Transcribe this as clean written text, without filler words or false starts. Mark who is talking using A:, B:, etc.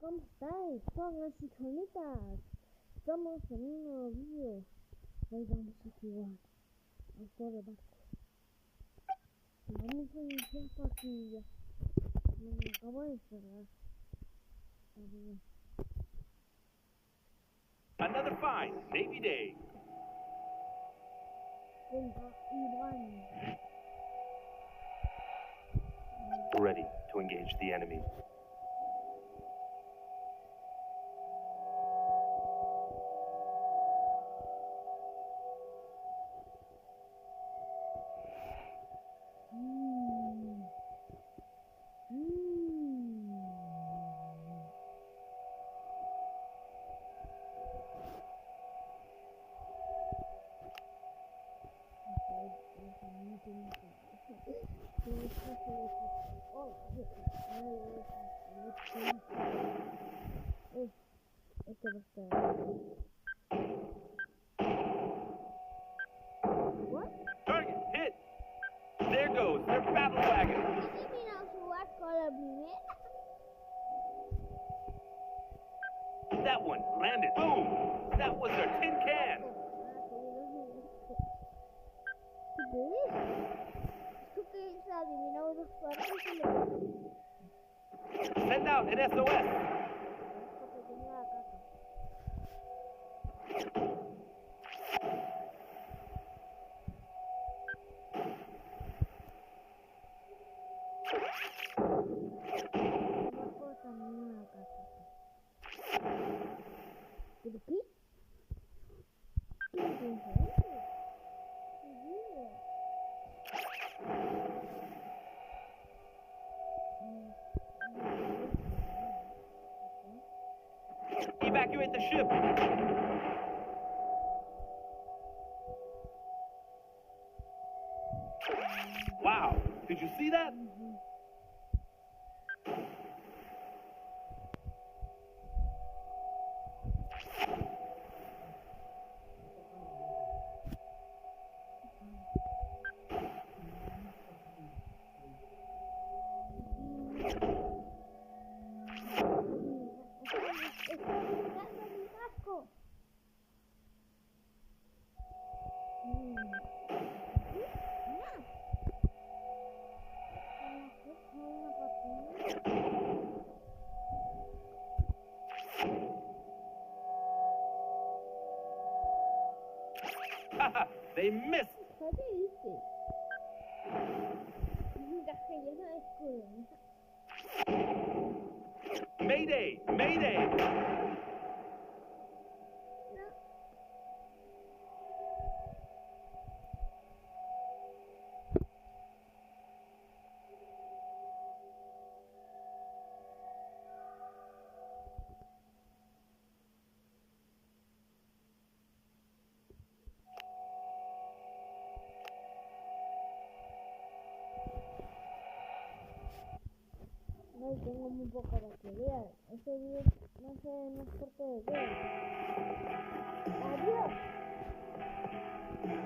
A: ¿Cómo estáis? Pónganse conitas. Estamos en un nuevo vídeo. Hoy vamos a jugar al juego de barcos. Vamos a iniciar partida. Me acabo de cerrar.
B: Another fine Navy day.
A: Contra Iván.
B: Ready to engage the enemy.
A: Este va a estar. What?
B: Target hit. There goes their battle wagon.
A: Mira su barco a la primera.
B: That one landed. Boom. That was their tin can.
A: ¿Tú qué dices? Adivinado los barcos.
B: Send out an SOS.
A: ¿Pero qué?
B: Evacuate the ship. Wow. Did you see that? They missed.
A: ¿Qué dices? Encaje lleno de escudos.
B: Mayday! Mayday!
A: Ay, tengo muy poca batería. Este video no sé, no es corto de ver. Adiós.